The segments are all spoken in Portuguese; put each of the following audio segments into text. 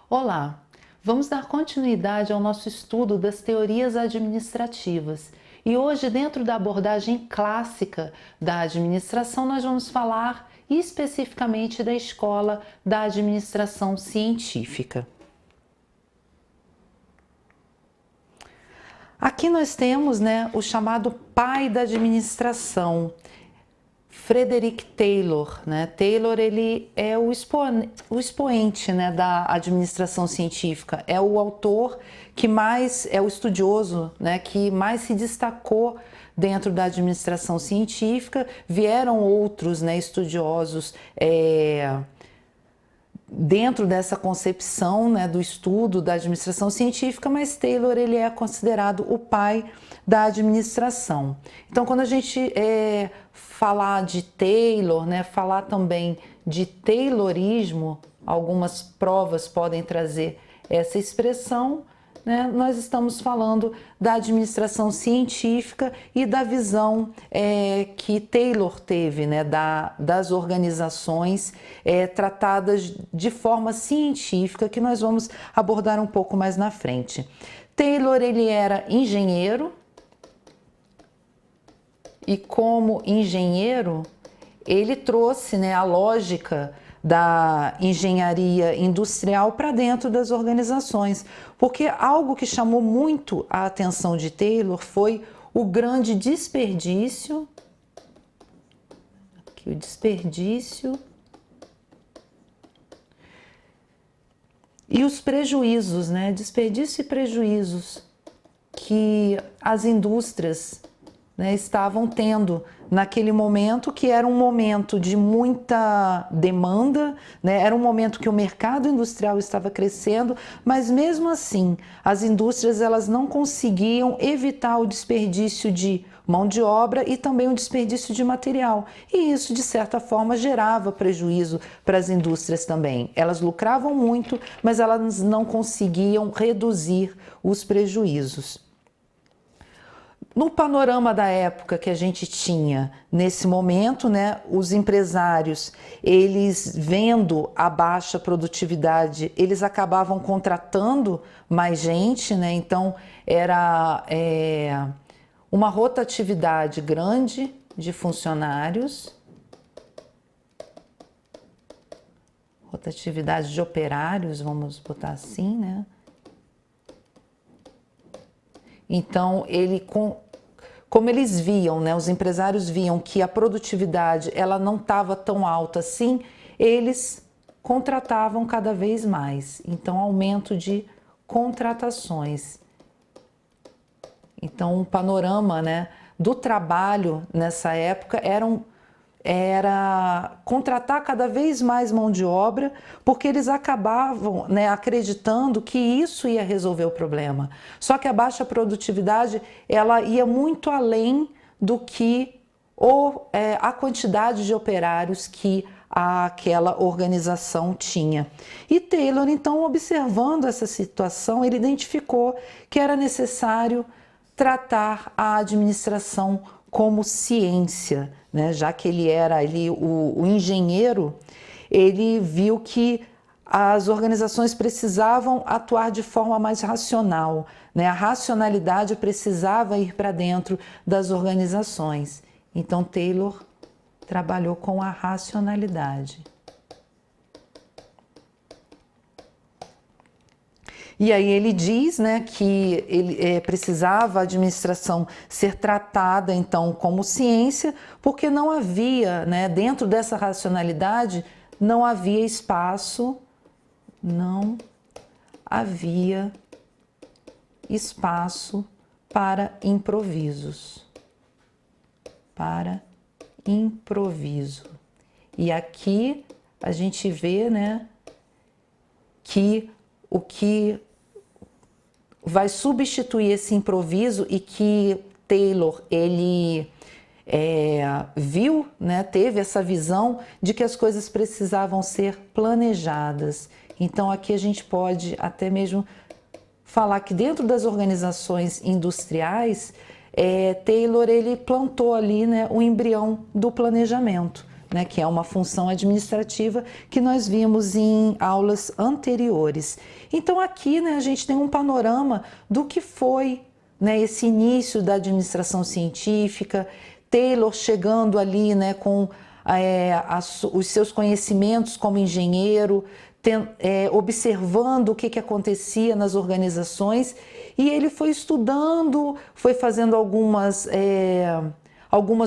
Olá, vamos dar continuidade ao nosso estudo das teorias administrativas. E hoje, dentro da abordagem clássica da administração, nós vamos falar especificamente da escola da administração científica. Aqui nós temos, o chamado pai da administração, Frederick Taylor. Taylor, ele é o expoente da administração científica, é o autor que mais, é o estudioso que mais se destacou dentro da administração científica. Vieram outros estudiosos dentro dessa concepção do estudo da administração científica, mas Taylor, ele é considerado o pai da administração. Então, quando a gente falar de Taylor, falar também de Taylorismo, algumas provas podem trazer essa expressão, nós estamos falando da administração científica e da visão que Taylor teve das organizações tratadas de forma científica, que nós vamos abordar um pouco mais na frente. Taylor, ele era engenheiro, e como engenheiro, ele trouxe a lógica da engenharia industrial para dentro das organizações, porque algo que chamou muito a atenção de Taylor foi o grande desperdício, aqui o desperdício e os prejuízos, desperdício e prejuízos que as indústrias estavam tendo naquele momento, que era um momento de muita demanda, era um momento que o mercado industrial estava crescendo, mas mesmo assim as indústrias elas não conseguiam evitar o desperdício de mão de obra e também o desperdício de material, e isso de certa forma gerava prejuízo para as indústrias também. Elas lucravam muito, mas elas não conseguiam reduzir os prejuízos. No panorama da época que a gente tinha, nesse momento, os empresários, eles vendo a baixa produtividade, eles acabavam contratando mais gente, então era uma rotatividade grande de funcionários, rotatividade de operários, vamos botar assim, Então, como eles viam, os empresários viam que a produtividade ela não estava tão alta assim, eles contratavam cada vez mais. Então, aumento de contratações. Então, o panorama do trabalho nessa época era contratar cada vez mais mão de obra, porque eles acabavam acreditando que isso ia resolver o problema. Só que a baixa produtividade ela ia muito além do que a quantidade de operários que aquela organização tinha. E Taylor, então, observando essa situação, ele identificou que era necessário tratar a administração como ciência, já que ele era ali o engenheiro, ele viu que as organizações precisavam atuar de forma mais racional, a racionalidade precisava ir para dentro das organizações. Então Taylor trabalhou com a racionalidade. E aí ele diz que ele precisava a administração ser tratada então como ciência, porque não havia, dentro dessa racionalidade, não havia espaço para improvisos. E aqui a gente vê que o que vai substituir esse improviso e que Taylor ele viu, teve essa visão de que as coisas precisavam ser planejadas. Então aqui a gente pode até mesmo falar que dentro das organizações industriais Taylor ele plantou ali, né, o embrião do planejamento, né, que é uma função administrativa que nós vimos em aulas anteriores. Então aqui, né, a gente tem um panorama do que foi, né, esse início da administração científica, Taylor chegando ali, né, com os seus conhecimentos como engenheiro, observando o que acontecia nas organizações, e ele foi estudando, foi fazendo algumas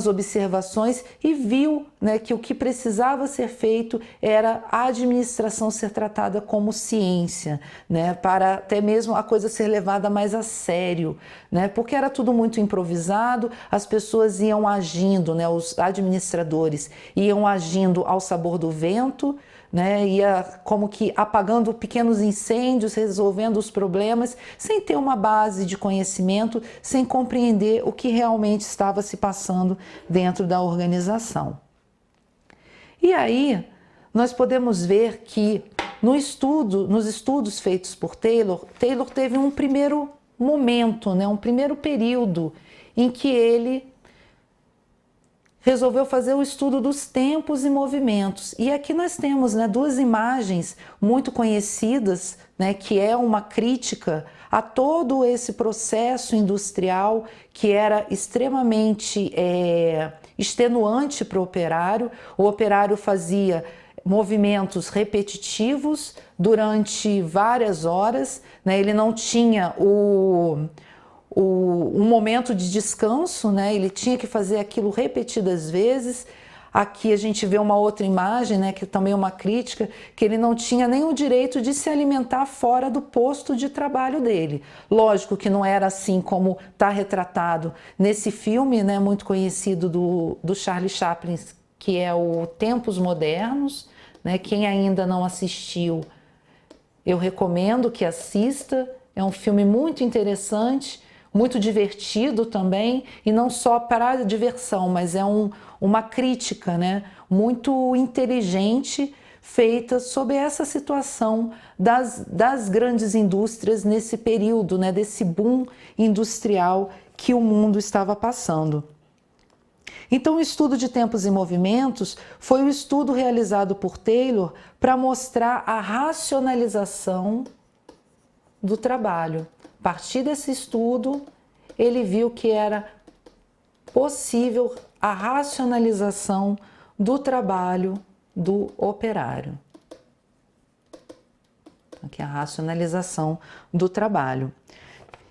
observações e viu, né, que o que precisava ser feito era a administração ser tratada como ciência, né, para até mesmo a coisa ser levada mais a sério, né, porque era tudo muito improvisado, as pessoas iam agindo, né, os administradores iam agindo ao sabor do vento, né, ia como que apagando pequenos incêndios, resolvendo os problemas, sem ter uma base de conhecimento, sem compreender o que realmente estava se passando dentro da organização. E aí, nós podemos ver que nos estudos feitos por Taylor teve um primeiro momento, né, um primeiro período em que ele resolveu fazer o estudo dos tempos e movimentos. E aqui nós temos, né, duas imagens muito conhecidas, né, que é uma crítica a todo esse processo industrial que era extremamente extenuante para o operário. O operário fazia movimentos repetitivos durante várias horas, né, ele não tinha um momento de descanso, né? Ele tinha que fazer aquilo repetidas vezes. Aqui a gente vê uma outra imagem, né, que também é uma crítica, que ele não tinha nem o direito de se alimentar fora do posto de trabalho dele. Lógico que não era assim como está retratado nesse filme, né, muito conhecido do Charlie Chaplin, que é o Tempos Modernos, né? Quem ainda não assistiu, eu recomendo que assista. É um filme muito interessante, muito divertido também, e não só para a diversão, mas é uma crítica, né, muito inteligente, feita sobre essa situação das grandes indústrias nesse período, né, desse boom industrial que o mundo estava passando. Então, o estudo de tempos e movimentos foi um estudo realizado por Taylor para mostrar a racionalização do trabalho. A partir desse estudo, ele viu que era possível a racionalização do trabalho do operário. Aqui a racionalização do trabalho.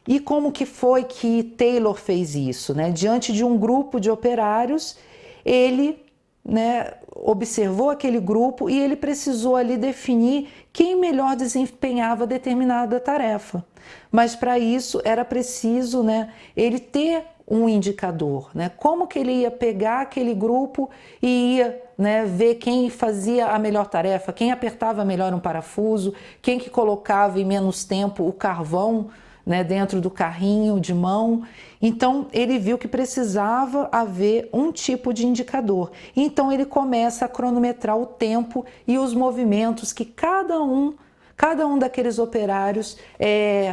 E como que foi que Taylor fez isso, né? Diante de um grupo de operários, ele, né, observou aquele grupo e ele precisou ali definir quem melhor desempenhava determinada tarefa. Mas para isso era preciso, né, ele ter um indicador, né? Como que ele ia pegar aquele grupo e ia, né, ver quem fazia a melhor tarefa, quem apertava melhor um parafuso, quem que colocava em menos tempo o carvão, né, dentro do carrinho de mão. Então ele viu que precisava haver um tipo de indicador. Então ele começa a cronometrar o tempo e os movimentos que cada um daqueles operários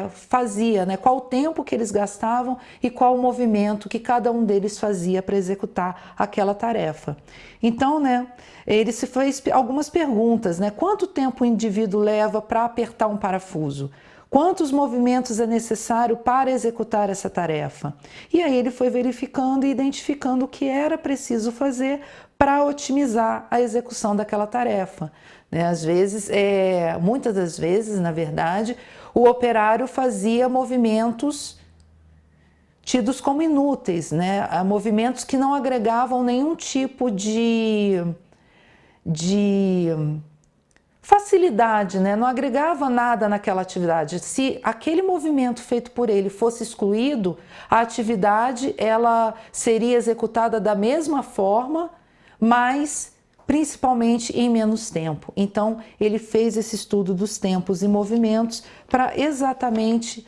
fazia, né? Qual o tempo que eles gastavam e qual o movimento que cada um deles fazia para executar aquela tarefa. Então, né, ele se fez algumas perguntas, né? Quanto tempo o indivíduo leva para apertar um parafuso? Quantos movimentos é necessário para executar essa tarefa? E aí ele foi verificando e identificando o que era preciso fazer para otimizar a execução daquela tarefa. Às vezes, muitas das vezes, na verdade, o operário fazia movimentos tidos como inúteis, né? Movimentos que não agregavam nenhum tipo de facilidade, né? Não agregava nada naquela atividade. Se aquele movimento feito por ele fosse excluído, a atividade ela seria executada da mesma forma, mas principalmente em menos tempo. Então, ele fez esse estudo dos tempos e movimentos para exatamente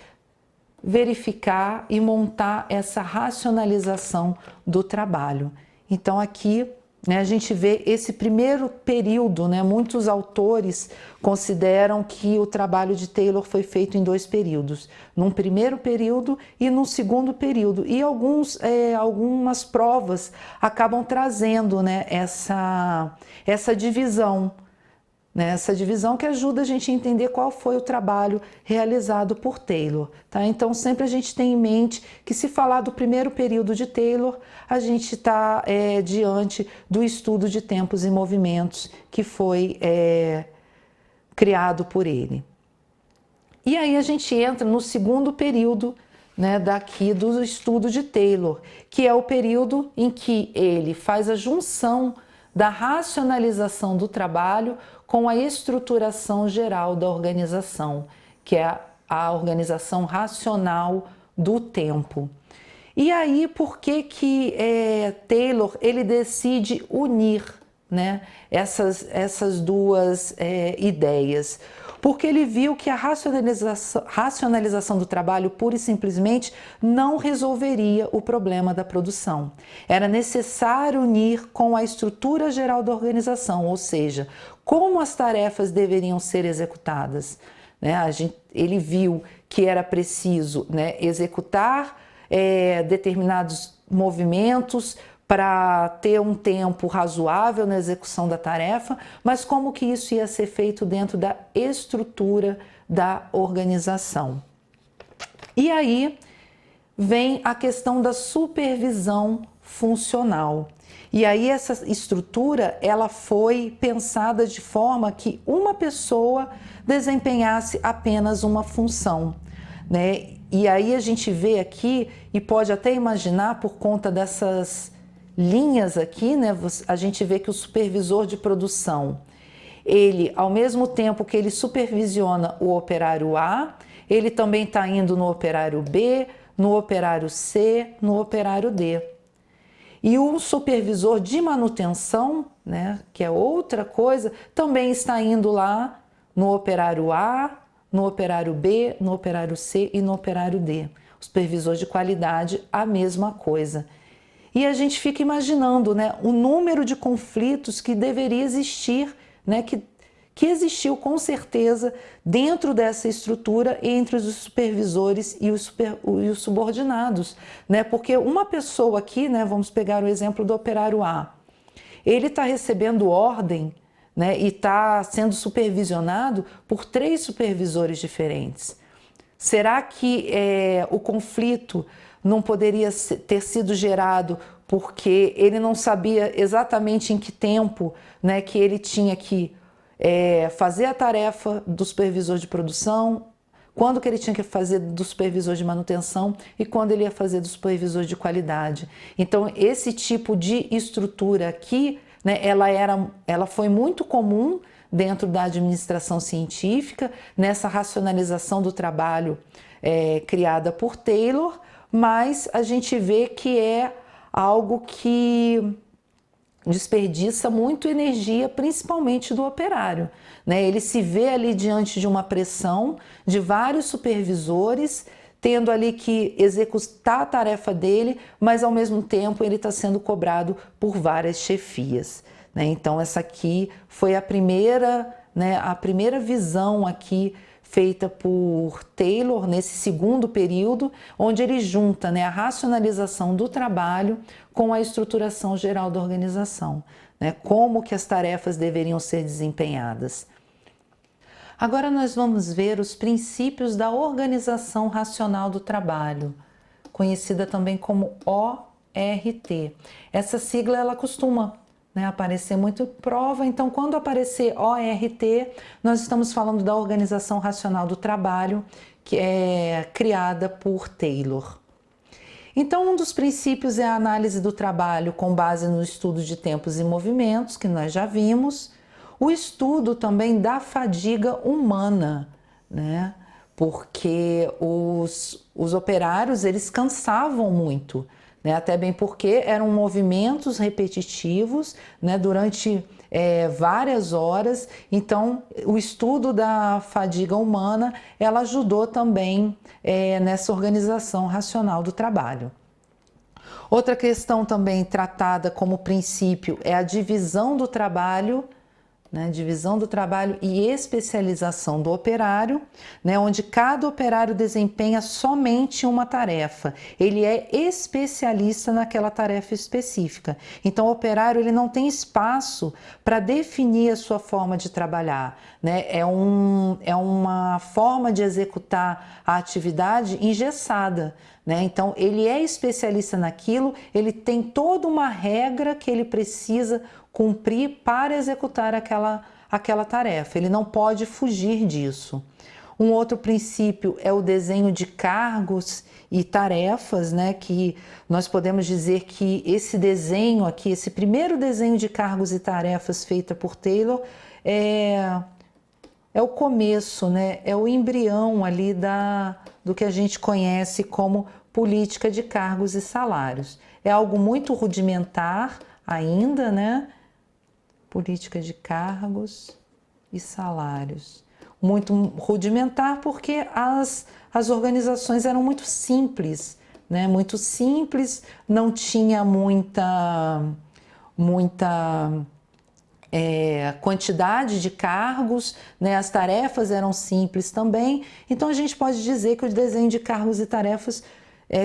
verificar e montar essa racionalização do trabalho. Então, aqui né, a gente vê esse primeiro período, né, muitos autores consideram que o trabalho de Taylor foi feito em 2 períodos, num primeiro período e num segundo período, e algumas provas acabam trazendo, né, essa divisão, né, essa divisão que ajuda a gente a entender qual foi o trabalho realizado por Taylor, tá? Então sempre a gente tem em mente que, se falar do primeiro período de Taylor, a gente está diante do estudo de tempos e movimentos que foi criado por ele. E aí a gente entra no segundo período, né, daqui do estudo de Taylor, que é o período em que ele faz a junção da racionalização do trabalho com a estruturação geral da organização, que é a organização racional do tempo. E aí, por que Taylor ele decide unir, né, essas duas ideias? Porque ele viu que a racionalização do trabalho pura e simplesmente não resolveria o problema da produção. Era necessário unir com a estrutura geral da organização, ou seja, como as tarefas deveriam ser executadas. Né? Ele viu que era preciso, né, executar determinados movimentos para ter um tempo razoável na execução da tarefa, mas como que isso ia ser feito dentro da estrutura da organização. E aí vem a questão da supervisão funcional. E aí essa estrutura ela foi pensada de forma que uma pessoa desempenhasse apenas uma função, né? E aí a gente vê aqui e pode até imaginar, por conta dessas linhas aqui, né, a gente vê que o supervisor de produção, ele, ao mesmo tempo que ele supervisiona o operário A, ele também está indo no operário B, no operário C, no operário D. E o supervisor de manutenção, né, que é outra coisa, também está indo lá no operário A, no operário B, no operário C e no operário D. O supervisor de qualidade, a mesma coisa. E a gente fica imaginando, né, o número de conflitos que deveria existir, né, que existiu com certeza dentro dessa estrutura entre os supervisores e os subordinados, né? Porque uma pessoa aqui, né, vamos pegar o exemplo do operário A, ele está recebendo ordem, né, e está sendo supervisionado por 3 supervisores diferentes. Será que o conflito não poderia ter sido gerado porque ele não sabia exatamente em que tempo, né, que ele tinha que fazer a tarefa do supervisor de produção, quando que ele tinha que fazer do supervisor de manutenção e quando ele ia fazer do supervisor de qualidade. Então, esse tipo de estrutura aqui, né, ela foi muito comum dentro da administração científica, nessa racionalização do trabalho criada por Taylor, mas a gente vê que é algo que desperdiça muito energia, principalmente do operário, né? Ele se vê ali diante de uma pressão de vários supervisores, tendo ali que executar a tarefa dele, mas ao mesmo tempo ele está sendo cobrado por várias chefias, né? Então essa aqui foi a primeira visão aqui feita por Taylor nesse segundo período, onde ele junta, né, a racionalização do trabalho com a estruturação geral da organização, né, como que as tarefas deveriam ser desempenhadas. Agora nós vamos ver os princípios da organização racional do trabalho, conhecida também como ORT. Essa sigla ela costuma aparecer muito em prova, então quando aparecer ORT, nós estamos falando da organização racional do trabalho, que é criada por Taylor. Então, um dos princípios é a análise do trabalho com base no estudo de tempos e movimentos, que nós já vimos, o estudo também da fadiga humana, né? Porque os operários, eles cansavam muito, né? Até bem porque eram movimentos repetitivos, né, durante várias horas. Então o estudo da fadiga humana ela ajudou também nessa organização racional do trabalho. Outra questão também tratada como princípio é a divisão do trabalho, né? Divisão do trabalho e especialização do operário, né? Onde cada operário desempenha somente uma tarefa. Ele é especialista naquela tarefa específica. Então, o operário ele não tem espaço para definir a sua forma de trabalhar, né? É uma forma de executar a atividade engessada, né? Então, ele é especialista naquilo, ele tem toda uma regra que ele precisa cumprir para executar aquela tarefa. Ele não pode fugir disso. Um outro princípio é o desenho de cargos e tarefas, né? Que nós podemos dizer que esse desenho aqui, esse primeiro desenho de cargos e tarefas feita por Taylor é o começo, né? É o embrião ali do que a gente conhece como política de cargos e salários. É algo muito rudimentar ainda, né? Política de cargos e salários. Muito rudimentar porque as organizações eram muito simples, né? Muito simples, não tinha muita quantidade de cargos, né? As tarefas eram simples também. Então a gente pode dizer que o desenho de cargos e tarefas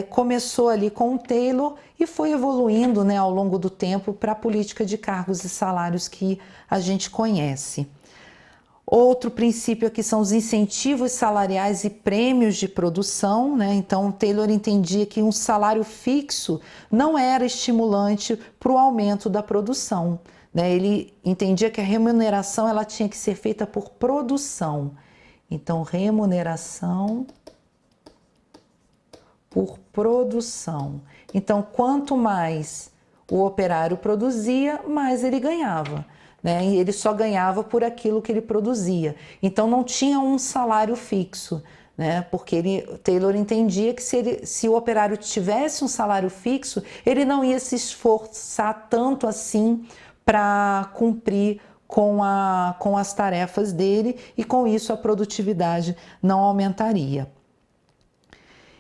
começou ali com o Taylor e foi evoluindo, né, ao longo do tempo para a política de cargos e salários que a gente conhece. Outro princípio aqui são os incentivos salariais e prêmios de produção, né? Então, Taylor entendia que um salário fixo não era estimulante para o aumento da produção, né? Ele entendia que a remuneração ela tinha que ser feita por produção. Então, remuneração por produção. Então, quanto mais o operário produzia, mais ele ganhava, né? E ele só ganhava por aquilo que ele produzia. Então, não tinha um salário fixo, né? Porque Taylor entendia que se o operário tivesse um salário fixo, ele não ia se esforçar tanto assim para cumprir com as tarefas dele e com isso a produtividade não aumentaria.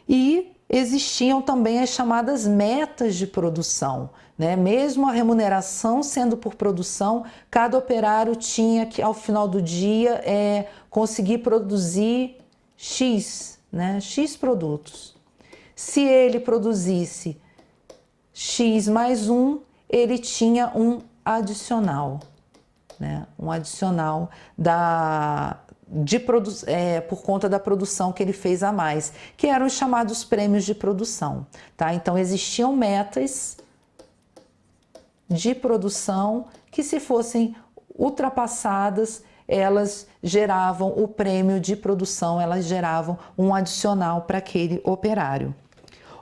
E existiam também as chamadas metas de produção, né? Mesmo a remuneração sendo por produção, cada operário tinha que, ao final do dia, conseguir produzir X, né? X produtos. Se ele produzisse X mais 1, ele tinha um adicional, né? Um adicional por conta da produção que ele fez a mais, que eram os chamados prêmios de produção, tá? Então existiam metas de produção que, se fossem ultrapassadas, elas geravam o prêmio de produção, elas geravam um adicional para aquele operário.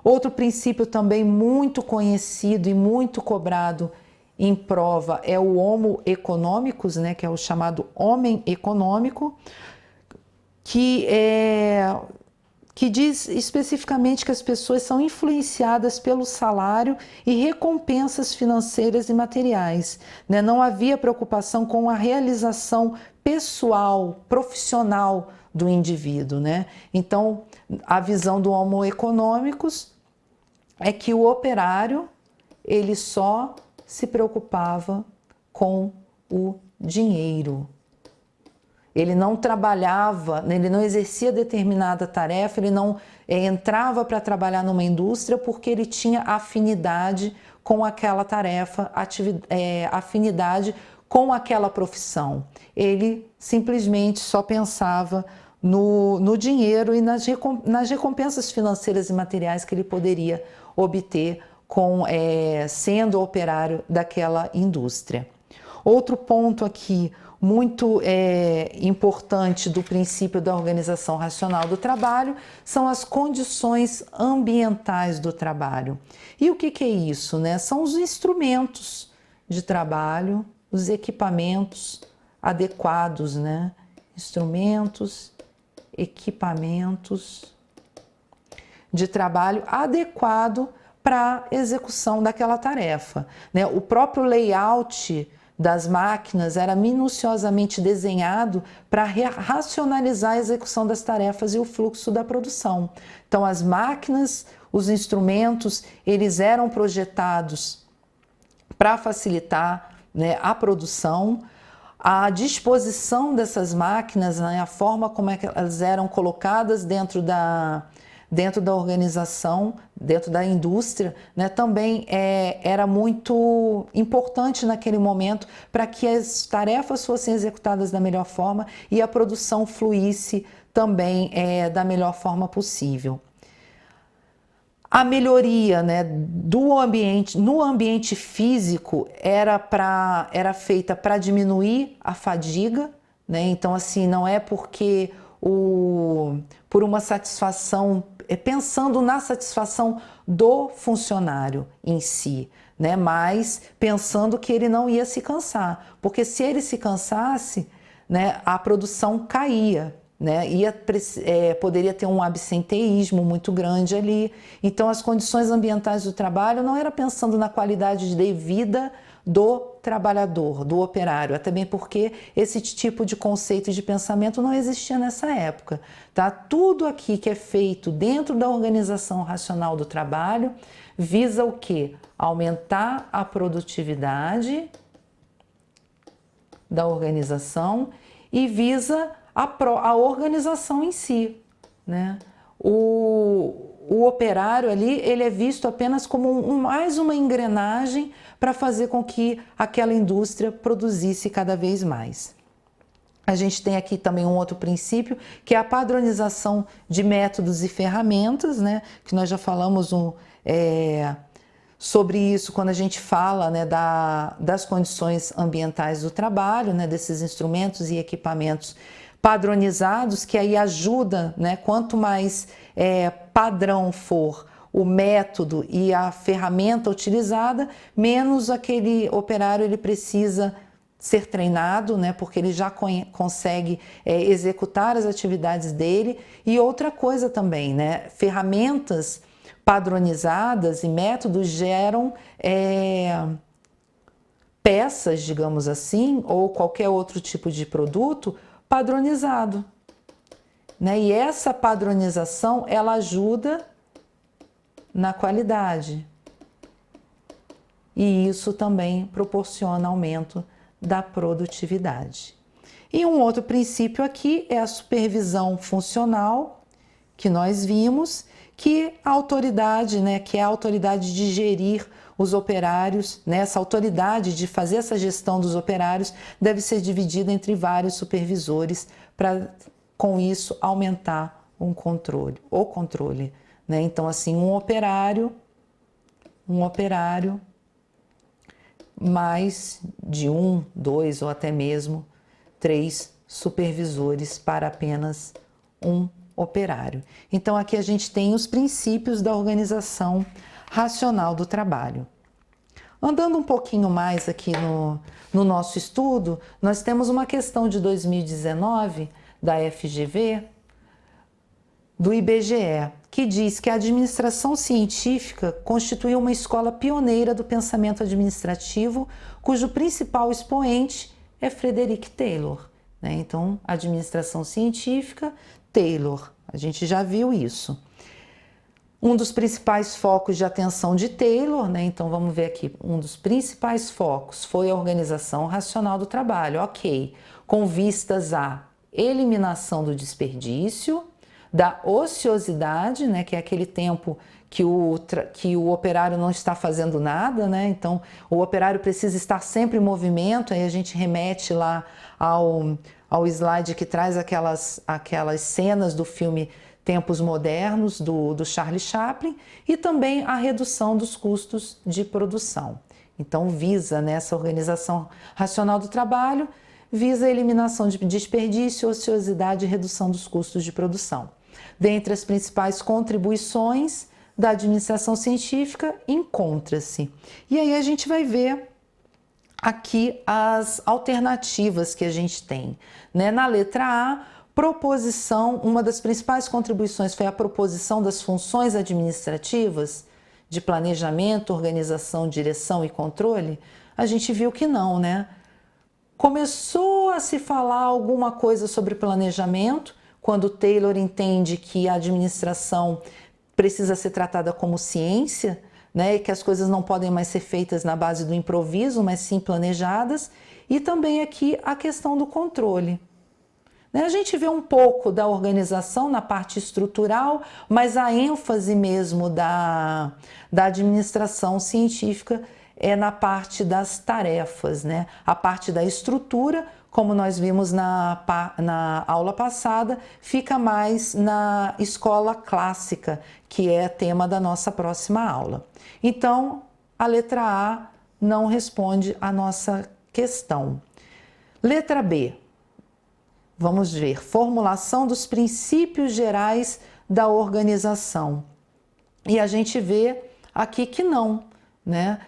Outro princípio também muito conhecido e muito cobrado em prova é o homo economicus, né, que é o chamado homem econômico, que diz especificamente que as pessoas são influenciadas pelo salário e recompensas financeiras e materiais, né? Não havia preocupação com a realização pessoal, profissional do indivíduo, né? Então, a visão do homo economicus é que o operário ele só se preocupava com o dinheiro. Ele não trabalhava, ele não exercia determinada tarefa, ele não entrava para trabalhar numa indústria porque ele tinha afinidade com aquela tarefa, afinidade com aquela profissão. Ele simplesmente só pensava no dinheiro e nas recompensas financeiras e materiais que ele poderia obter sendo operário daquela indústria. Outro ponto aqui muito importante do princípio da organização racional do trabalho são as condições ambientais do trabalho. E o que é isso, né? São os instrumentos de trabalho, os equipamentos adequados, né? Instrumentos, equipamentos de trabalho adequado para a execução daquela tarefa, né? O próprio layout das máquinas era minuciosamente desenhado para racionalizar a execução das tarefas e o fluxo da produção. Então, as máquinas os instrumentos, eles eram projetados para facilitar, né, a produção, a disposição dessas máquinas, né, a forma como é que elas eram colocadas dentro da organização, dentro da indústria, né, também era muito importante naquele momento para que as tarefas fossem executadas da melhor forma e a produção fluísse também da melhor forma possível. A melhoria, né, do ambiente, no ambiente físico era feita para diminuir a fadiga, né? Então, assim, não é porque por uma satisfação, pensando na satisfação do funcionário em si, né? Mas pensando que ele não ia se cansar, porque se ele se cansasse, né, a produção caía. Né? Poderia ter um absenteísmo muito grande ali. Então, as condições ambientais do trabalho não era pensando na qualidade de vida do trabalhador, do operário, até bem porque esse tipo de conceito de pensamento não existia nessa época. Tá? Tudo aqui que é feito dentro da organização racional do trabalho visa o quê? Aumentar a produtividade da organização e visa a organização em si, né? O operário ali, ele é visto apenas como mais uma engrenagem para fazer com que aquela indústria produzisse cada vez mais. A gente tem aqui também um outro princípio, que é a padronização de métodos e ferramentas, né? Que nós já falamos sobre isso quando a gente fala, né, das condições ambientais do trabalho, né, desses instrumentos e equipamentos padronizados, que aí ajuda, né, quanto mais padrão for o método e a ferramenta utilizada, menos aquele operário ele precisa ser treinado, né, porque ele já consegue executar as atividades dele. E outra coisa também, né, ferramentas padronizadas e métodos geram peças, digamos assim, ou qualquer outro tipo de produto padronizado, né? E essa padronização, ela ajuda na qualidade. E isso também proporciona aumento da produtividade. E um outro princípio aqui é a supervisão funcional, que nós vimos, que a autoridade, né, que é a autoridade de gerir os operários, né, essa autoridade de fazer essa gestão dos operários deve ser dividida entre vários supervisores para, com isso, aumentar o controle, né? Então, assim, um operário, mais de 1, 2 ou até mesmo 3 supervisores para apenas um operário. Então, aqui a gente tem os princípios da organização racional do trabalho. Andando um pouquinho mais aqui no nosso estudo, nós temos uma questão de 2019 da FGV, do IBGE, que diz que a administração científica constituiu uma escola pioneira do pensamento administrativo, cujo principal expoente é Frederick Taylor, né? Então, administração científica, Taylor, a gente já viu isso. Um dos principais focos de atenção de Taylor, né? Então vamos ver aqui, um dos principais focos foi a organização racional do trabalho, ok, com vistas à eliminação do desperdício, da ociosidade, né? Que é aquele tempo que o operário não está fazendo nada, né? Então o operário precisa estar sempre em movimento, aí a gente remete lá ao slide que traz aquelas cenas do filme Tempos Modernos, do Charlie Chaplin, e também a redução dos custos de produção. Então, visa, nessa organização racional do trabalho, visa a eliminação de desperdício, ociosidade e redução dos custos de produção. Dentre as principais contribuições da administração científica, encontra-se. E aí a gente vai ver aqui as alternativas que a gente tem, né? Na letra A, proposição, uma das principais contribuições foi a proposição das funções administrativas de planejamento, organização, direção e controle. A gente viu que não, né? Começou a se falar alguma coisa sobre planejamento, quando Taylor entende que a administração precisa ser tratada como ciência, né, e que as coisas não podem mais ser feitas na base do improviso, mas sim planejadas, e também aqui a questão do controle. A gente vê um pouco da organização na parte estrutural, mas a ênfase mesmo da administração científica é na parte das tarefas, né? A parte da estrutura, como nós vimos na aula passada, fica mais na escola clássica, que é tema da nossa próxima aula. Então, a letra A não responde a nossa questão. Letra B. Vamos ver, formulação dos princípios gerais da organização. E a gente vê aqui que não, né?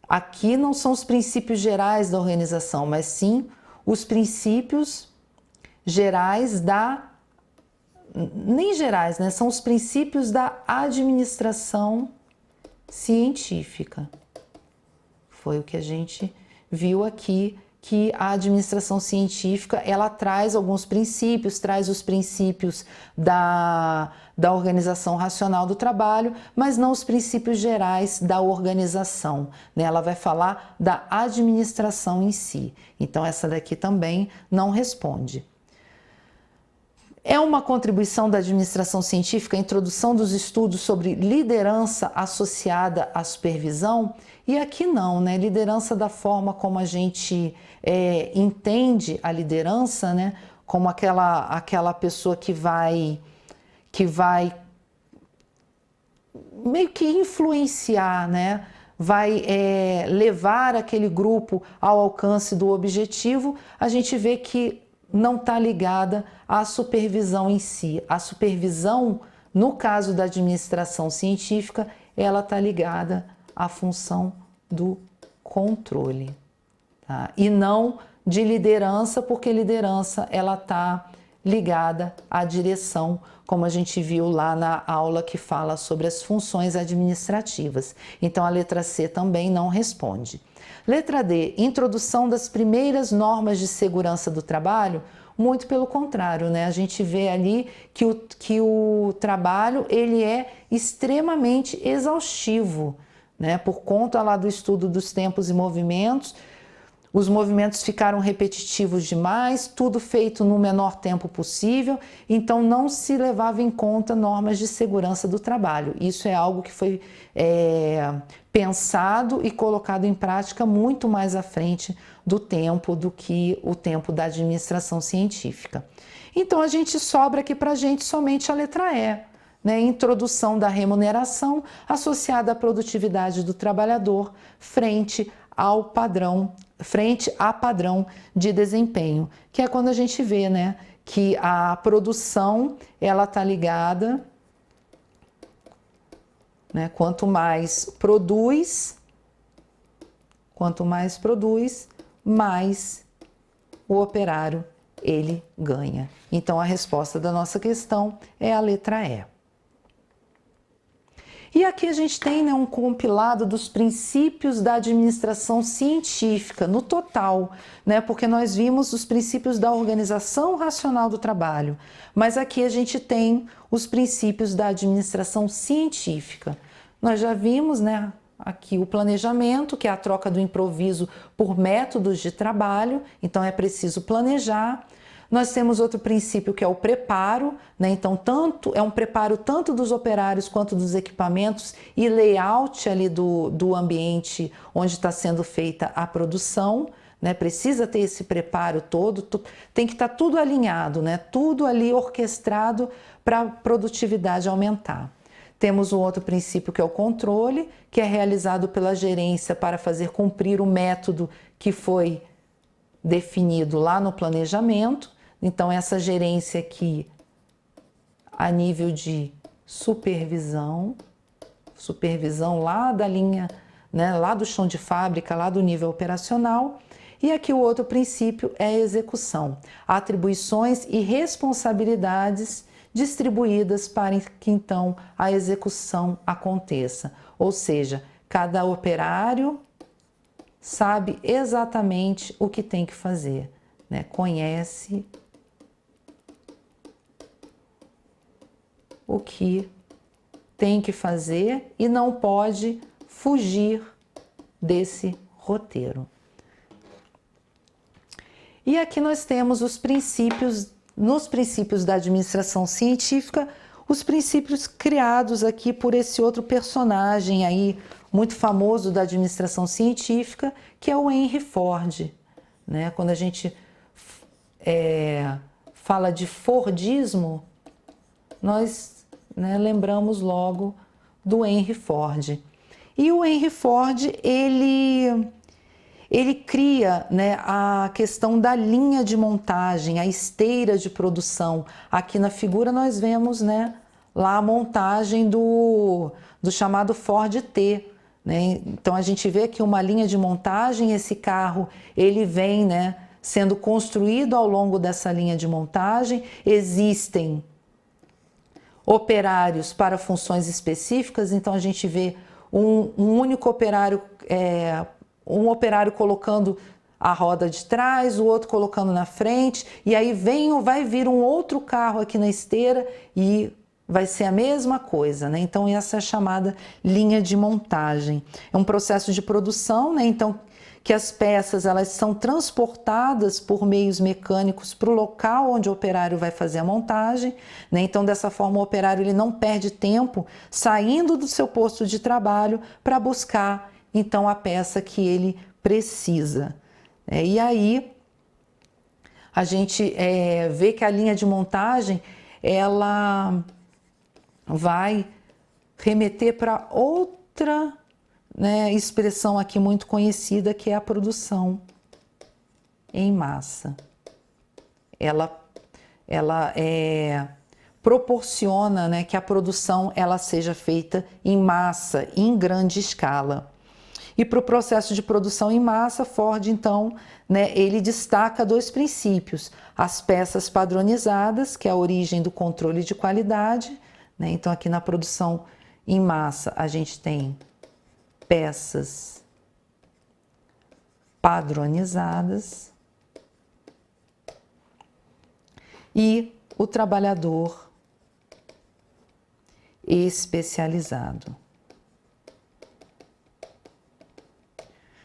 Aqui não são os princípios gerais da organização, mas sim os princípios gerais nem gerais, né? São os princípios da administração científica. Foi o que a gente viu aqui, que a administração científica, ela traz alguns princípios, traz os princípios da organização racional do trabalho, mas não os princípios gerais da organização, né? Ela vai falar da administração em si. Então, essa daqui também não responde. É uma contribuição da administração científica a introdução dos estudos sobre liderança associada à supervisão? E aqui não, né? Liderança da forma como a gente entende a liderança, né? Como aquela pessoa que vai meio que influenciar, né? Vai levar aquele grupo ao alcance do objetivo. A gente vê que não está ligada à supervisão em si. A supervisão, no caso da administração científica, ela está ligada à função do controle, tá? E não de liderança, porque liderança ela está ligada à direção, como a gente viu lá na aula que fala sobre as funções administrativas. Então a letra C também não responde. Letra D, introdução das primeiras normas de segurança do trabalho. Muito pelo contrário, né? A gente vê ali que o trabalho ele é extremamente exaustivo, né? Por conta lá do estudo dos tempos e movimentos, os movimentos ficaram repetitivos demais, tudo feito no menor tempo possível, então não se levava em conta normas de segurança do trabalho. Isso é algo que foi pensado e colocado em prática muito mais à frente do tempo do que o tempo da administração científica. Então a gente sobra aqui para a gente somente a letra E, né? Introdução da remuneração associada à produtividade do trabalhador frente a padrão de desempenho, que é quando a gente vê, né, que a produção ela está ligada, né, quanto mais produz, mais o operário ele ganha. Então a resposta da nossa questão é a letra E. E aqui a gente tem, né, um compilado dos princípios da administração científica no total, né, porque nós vimos os princípios da organização racional do trabalho, mas aqui a gente tem os princípios da administração científica. Nós já vimos, né, aqui o planejamento, que é a troca do improviso por métodos de trabalho, então é preciso planejar. Nós temos outro princípio que é o preparo, né? Então é um preparo tanto dos operários quanto dos equipamentos e layout ali do ambiente onde está sendo feita a produção, né? Precisa ter esse preparo todo, tem que estar tudo alinhado, né? Tudo ali orquestrado para a produtividade aumentar. Temos um outro princípio que é o controle, que é realizado pela gerência para fazer cumprir o método que foi definido lá no planejamento. Então, essa gerência aqui, a nível de supervisão lá da linha, né, lá do chão de fábrica, lá do nível operacional. E aqui o outro princípio é a execução, atribuições e responsabilidades distribuídas para que então a execução aconteça. Ou seja, cada operário sabe exatamente o que tem que fazer, né? Conhece o que tem que fazer e não pode fugir desse roteiro. E aqui nós temos os princípios, nos princípios da administração científica, os princípios criados aqui por esse outro personagem aí, muito famoso da administração científica, que é o Henry Ford, né? Quando a gente fala de Fordismo, nós, né, lembramos logo do Henry Ford. E o Henry Ford, ele cria, né, a questão da linha de montagem, a esteira de produção. Aqui na figura nós vemos, né, lá a montagem do chamado Ford T, né? Então a gente vê aqui uma linha de montagem, esse carro ele vem, né, sendo construído ao longo dessa linha de montagem. Existem operários para funções específicas, então a gente vê um único operário, um operário colocando a roda de trás, o outro colocando na frente, e aí vai vir um outro carro aqui na esteira e vai ser a mesma coisa, né? Então essa é a chamada linha de montagem. É um processo de produção, né? Então que as peças elas são transportadas por meios mecânicos para o local onde o operário vai fazer a montagem, né? Então dessa forma o operário ele não perde tempo saindo do seu posto de trabalho para buscar então a peça que ele precisa. E aí a gente vê que a linha de montagem ela vai remeter para outra, né, expressão aqui muito conhecida, que é a produção em massa. Ela proporciona, né, que a produção ela seja feita em massa, em grande escala. E para o processo de produção em massa, Ford, então, né, ele destaca dois princípios: as peças padronizadas, que é a origem do controle de qualidade, né? Então, aqui na produção em massa, a gente tem peças padronizadas e o trabalhador especializado.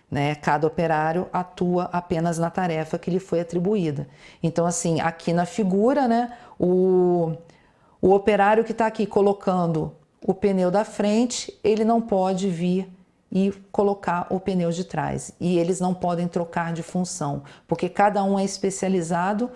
Né? Cada operário atua apenas na tarefa que lhe foi atribuída. Então, assim, aqui na figura, né, o operário que está aqui colocando o pneu da frente, ele não pode vir e colocar o pneu de trás. E eles não podem trocar de função, porque cada um é especializado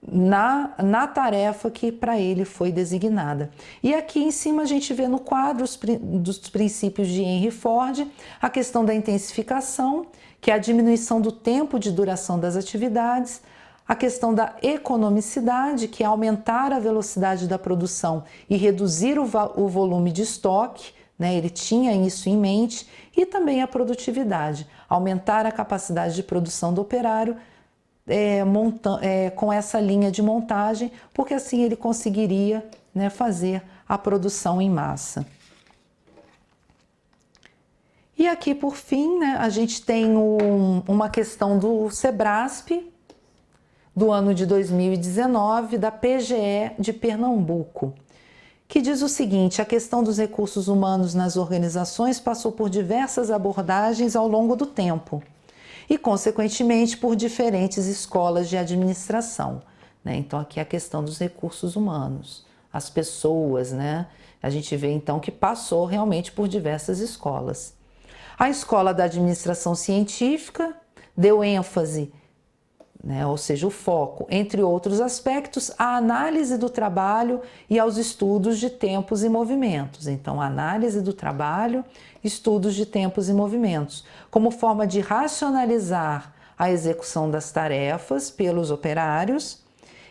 na tarefa que para ele foi designada. E aqui em cima a gente vê no quadro dos princípios de Henry Ford a questão da intensificação, que é a diminuição do tempo de duração das atividades, a questão da economicidade, que é aumentar a velocidade da produção e reduzir o volume de estoque, né? Ele tinha isso em mente, e também a produtividade, aumentar a capacidade de produção do operário com essa linha de montagem, porque assim ele conseguiria, né, fazer a produção em massa. E aqui, por fim, né, a gente tem uma questão do SEBRASP, do ano de 2019, da PGE de Pernambuco, que diz o seguinte: a questão dos recursos humanos nas organizações passou por diversas abordagens ao longo do tempo e, consequentemente, por diferentes escolas de administração, né? Então, aqui é a questão dos recursos humanos, as pessoas, né? A gente vê, então, que passou realmente por diversas escolas. A escola da administração científica deu ênfase, né? Ou seja, o foco, entre outros aspectos, à análise do trabalho e aos estudos de tempos e movimentos. Então, análise do trabalho, estudos de tempos e movimentos, como forma de racionalizar a execução das tarefas pelos operários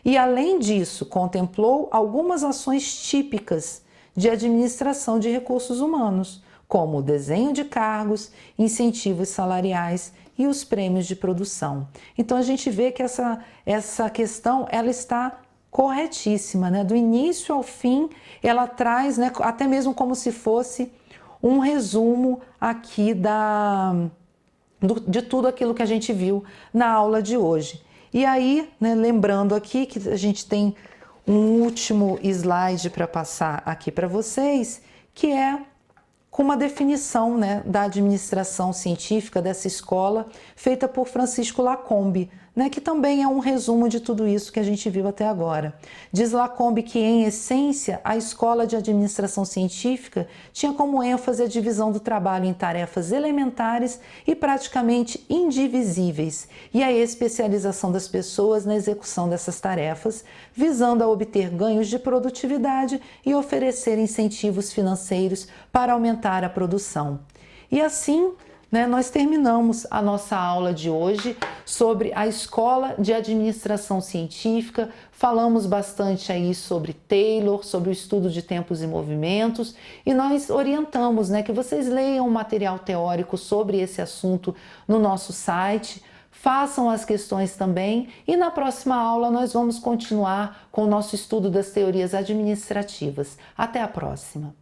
e, além disso, contemplou algumas ações típicas de administração de recursos humanos, como o desenho de cargos, incentivos salariais e os prêmios de produção. Então a gente vê que essa questão ela está corretíssima, né? Do início ao fim ela traz, né, até mesmo como se fosse um resumo aqui de tudo aquilo que a gente viu na aula de hoje. E aí, né, lembrando aqui que a gente tem um último slide para passar aqui para vocês, que é com uma definição, né, da administração científica dessa escola, feita por Francisco Lacombe, né, que também é um resumo de tudo isso que a gente viu até agora. Diz Lacombe que, em essência, a escola de administração científica tinha como ênfase a divisão do trabalho em tarefas elementares e praticamente indivisíveis, e a especialização das pessoas na execução dessas tarefas, visando a obter ganhos de produtividade e oferecer incentivos financeiros para aumentar a produção. E assim, nós terminamos a nossa aula de hoje sobre a Escola de Administração Científica. Falamos bastante aí sobre Taylor, sobre o estudo de tempos e movimentos, e nós orientamos, que vocês leiam o material teórico sobre esse assunto no nosso site, façam as questões também, e na próxima aula nós vamos continuar com o nosso estudo das teorias administrativas. Até a próxima!